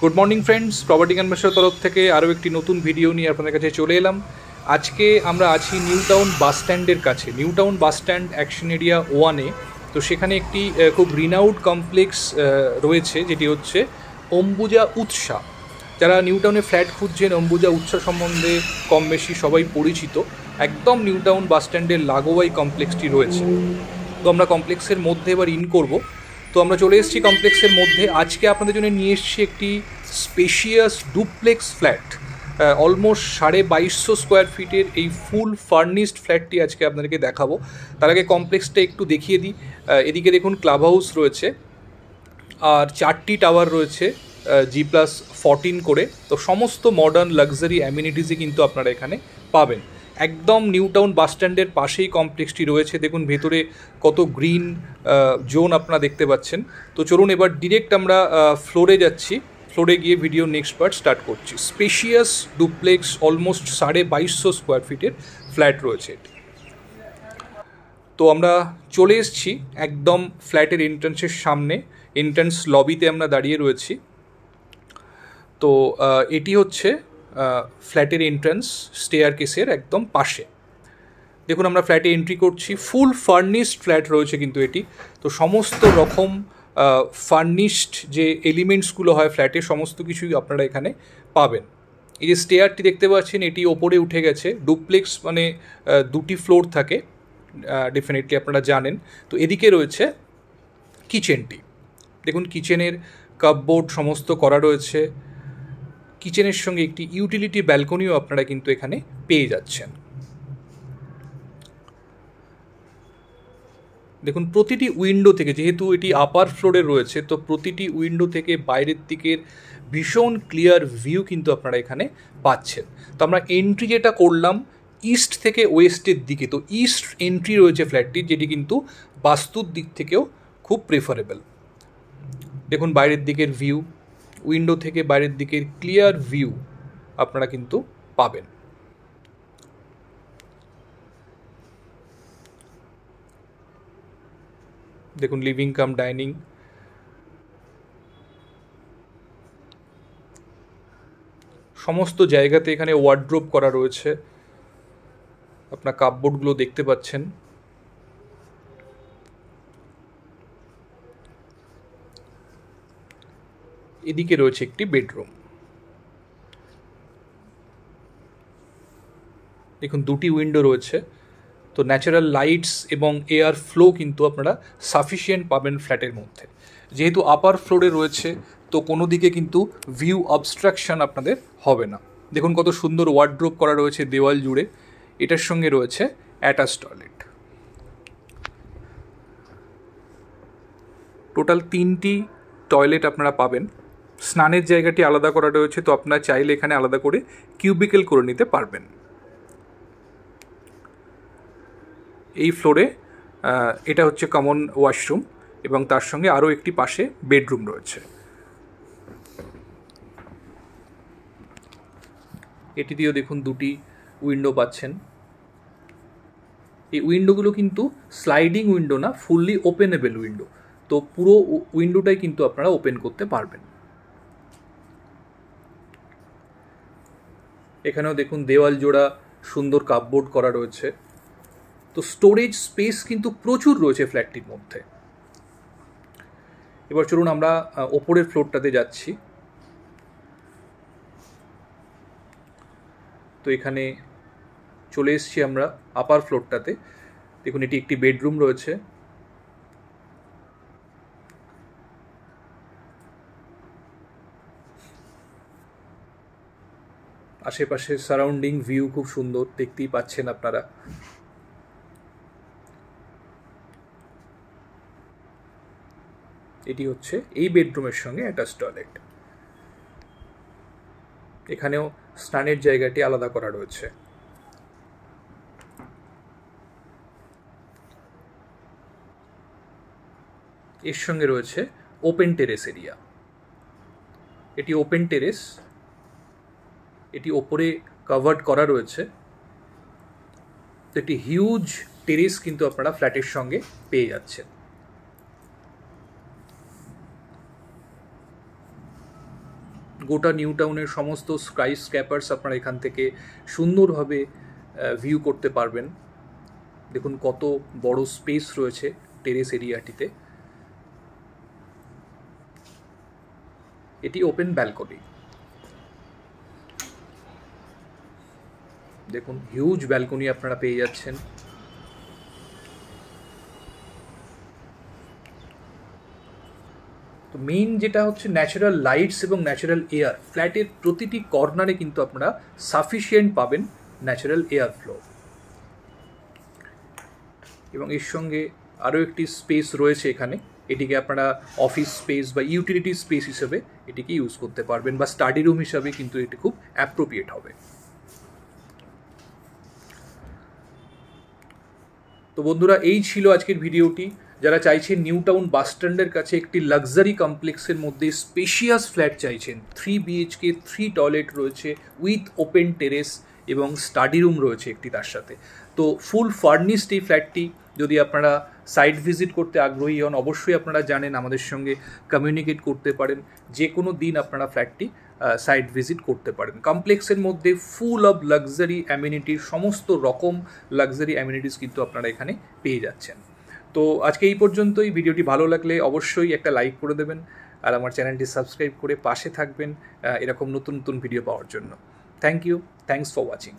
Good morning friends, property কনভেন্সের তরফ থেকে আরও একটি নতুন ভিডিও নিয়ে আপনাদের কাছে চলে এলাম। আজকে আমরা আছি নিউ টাউন বাস স্ট্যান্ডের কাছে। New town bus stand action area 1-এ। তো সেখানে একটি খুব রিনাউড কমপ্লেক্স রয়েছে, যেটি হচ্ছে অম্বুজা উৎসা। যারা নিউ টাউনে ফ্ল্যাট খুঁজছেন, অম্বুজা উৎসা সম্বন্ধে কম বেশি সবাই পরিচিত। একদম নিউ টাউন বাস স্ট্যান্ডের লাগোয়াই কমপ্লেক্সটি রয়েছে। তো আমরা কমপ্লেক্সের মধ্যে এবার ইন করব। তো আমরা চলে এসেছি কমপ্লেক্সের মধ্যে। আজকে আপনাদের জন্য নিয়ে এসেছি একটি spacious duplex flat, almost 2250 square ফিটের এই ফুল ফার্নিশড ফ্ল্যাটটি আজকে আপনাদেরকে দেখাবো। তার আগে কমপ্লেক্সটা একটু দেখিয়ে দিই। এদিকে দেখুন ক্লাব হাউস রয়েছে, আর 4টি টাওয়ার রয়েছে G+14 করে। তো সমস্ত মডার্ন লাক্সারি অ্যামিনিটিসই কিন্তু আপনারা এখানে পাবেন। একদম নিউ টাউন বাস স্ট্যান্ডের পাশেই কমপ্লেক্সটি রয়েছে। দেখুন ভেতরে কত গ্রিন জোন আপনারা দেখতে পাচ্ছেন। তো চলুন এবার ডিরেক্ট আমরা ফ্লোরে যাচ্ছি। ফ্লোরে গিয়ে ভিডিও নেক্সট পার্ট স্টার্ট করছি। স্পেশিয়াস ডুপ্লেক্স, অলমোস্ট 2250 স্কোয়ার ফিটের ফ্ল্যাট রয়েছে এটি। তো আমরা চলে এসেছি একদম ফ্ল্যাটের এন্ট্রান্সের সামনে। এন্ট্রান্স লবিতে আমরা দাঁড়িয়ে রয়েছি। তো এটি হচ্ছে ফ্ল্যাটের এন্ট্রান্স, স্টেয়ার কেসের একদম পাশে। দেখুন আমরা ফ্ল্যাটে এন্ট্রি করছি। ফুল ফার্নিশড ফ্ল্যাট রয়েছে কিন্তু এটি। তো সমস্ত রকম ফার্নিশড যে এলিমেন্টসগুলো হয় ফ্ল্যাটে, সমস্ত কিছুই আপনারা এখানে পাবেন। এই যে স্টেয়ারটি দেখতে পাচ্ছেন, এটি ওপরে উঠে গেছে। ডুপ্লেক্স মানে 2টি ফ্লোর থাকে, ডেফিনেটলি আপনারা জানেন। তো এদিকে রয়েছে কিচেনটি। দেখুন কিচেনের কাপবোর্ড সমস্ত করা রয়েছে। কিচেনের সঙ্গে একটি ইউটিলিটি ব্যালকনিও আপনারা কিন্তু এখানে পেয়ে যাচ্ছেন। দেখুন প্রতিটি উইন্ডো থেকে, যেহেতু এটি আপার ফ্লোরে রয়েছে, তো প্রতিটি উইন্ডো থেকে বাইরের দিকের ভীষণ ক্লিয়ার ভিউ কিন্তু আপনারা এখানে পাচ্ছেন। তো আমরা এন্ট্রি যেটা করলাম ইস্ট থেকে ওয়েস্টের দিকে, তো ইস্ট এন্ট্রি রয়েছে ফ্ল্যাটটির, যেটি কিন্তু বাস্তুর দিক থেকেও খুব প্রেফারেবল। দেখুন বাইরের দিকের ভিউ, উইন্ডো থেকে বাইরের দিকের ক্লিয়ার ভিউ আপনারা কিন্তু পাবেন। দেখুন লিভিং কাম ডাইনিং। সমস্ত জায়গাতে এখানে ওয়ার্ড্রোব করা রয়েছে, আপনার কাপবোর্ডগুলো দেখতে পাচ্ছেন। এদিকে রয়েছে একটি বেডরুম। দেখুন 2টি উইন্ডো রয়েছে। তো ন্যাচারাল লাইটস এবং এয়ার ফ্লো কিন্তু আপনারা সাফিসিয়েন্ট পাবেন ফ্ল্যাটের মধ্যে। যেহেতু আপার ফ্লোরে রয়েছে, তো কোনো দিকে কিন্তু ভিউ অবস্ট্রাকশন আপনাদের হবে না। দেখুন কত সুন্দর ওয়ার্ড্রোব করা রয়েছে দেওয়াল জুড়ে। এটার সঙ্গে রয়েছে অ্যাটাচ টয়লেট। টোটাল 3টি টয়লেট আপনারা পাবেন। স্নানের জায়গাটি আলাদা করা রয়েছে, তো আপনারা চাইলে এখানে আলাদা করে কিউবিকেল করে নিতে পারবেন। এই ফ্লোরে এটা হচ্ছে কমন ওয়াশরুম, এবং তার সঙ্গে আরও একটি পাশে বেডরুম রয়েছে। এটি দিয়েও দেখুন 2টি উইন্ডো পাচ্ছেন। এই উইন্ডোগুলো কিন্তু স্লাইডিং উইন্ডো না, ফুললি ওপেনেবল উইন্ডো। তো পুরো উইন্ডোটাই কিন্তু আপনারা ওপেন করতে পারবেন। এখানেও দেখুন দেওয়াল জোড়া সুন্দর কাপবোর্ড করা রয়েছে। তো স্টোরেজ স্পেস কিন্তু প্রচুর রয়েছে ফ্ল্যাটটির মধ্যে। এবার চলুন আমরা ওপরের ফ্লোরটাতে যাচ্ছি। তো এখানে চলে এসেছি আমরা আপার ফ্লোরটাতে। দেখুন এটি একটি বেডরুম রয়েছে। আশেপাশে সারাউন্ডিং ভিউ খুব সুন্দর, দেখতেই পাচ্ছেন আপনারা। এটি হচ্ছে এই বেডরুমের সঙ্গে অ্যাটাচ টয়লেট। এখানেও স্নানের জায়গাটি আলাদা করা রয়েছে। এর সঙ্গে রয়েছে ওপেন টেরেস এরিয়া। এটি ওপেন টেরেস, এটি ওপরে কভার্ড করা রয়েছে। তো একটি হিউজ টেরেস কিন্তু আপনারা ফ্ল্যাটের সঙ্গে পেয়ে যাচ্ছেন। গোটা নিউ টাউনের সমস্ত স্কাই স্ক্যাপার্স আপনারা এখান থেকে সুন্দরভাবে ভিউ করতে পারবেন। দেখুন কত বড় স্পেস রয়েছে টেরেস এরিয়াটিতে। এটি ওপেন ব্যালকনি, দেখুন হিউজ ব্যালকনি আপনারা পেয়ে যাচ্ছেন। তো মেইন যেটা হচ্ছে ন্যাচারাল লাইটস এবং ন্যাচারাল এয়ার, ফ্ল্যাটের প্রতিটি কর্নারে কিন্তু আপনারা সাফিসিয়েন্ট পাবেন ন্যাচারাল এয়ার ফ্লো। এবং এর সঙ্গে আরও একটি স্পেস রয়েছে এখানে, এটিকে আপনারা অফিস স্পেস বা ইউটিলিটি স্পেস হিসেবে এটিকে ইউজ করতে পারবেন, বা স্টাডি রুম হিসাবে কিন্তু এটি খুব অ্যাপ্রোপ্রিয়েট হবে। তো বন্ধুরা, এই ছিল আজকের ভিডিওটি। যারা চাইছেন নিউ টাউন বাস স্ট্যান্ডের কাছে একটি লাক্সারি কমপ্লেক্সের মধ্যে স্পেশিয়াস ফ্ল্যাট চাইছেন, 3 BHK 3 টয়লেট রয়েছে উইথ ওপেন টেরেস এবং স্টাডি রুম রয়েছে একটি তার সাথে, তো ফুল ফার্নিশড এই ফ্ল্যাটটি যদি আপনারা সাইট ভিজিট করতে আগ্রহী হন, অবশ্যই আপনারা জানেন আমাদের সঙ্গে কমিউনিকেট করতে পারেন, যে কোনো দিন আপনারা ফ্ল্যাটটি সাইট ভিজিট করতে পারেন। কমপ্লেক্সের মধ্যে ফুল অফ লাক্সারি অ্যামিনিটির, সমস্ত রকম লাক্সারি অ্যামিনিটিস কিন্তু আপনারা এখানে পেয়ে যাচ্ছেন। তো আজকে এই পর্যন্তই। ভিডিওটি ভালো লাগলে অবশ্যই একটা লাইক করে দেবেন, আর আমার চ্যানেলটি সাবস্ক্রাইব করে পাশে থাকবেন এরকম নতুন নতুন ভিডিও পাওয়ার জন্য। Thank you, thanks for watching.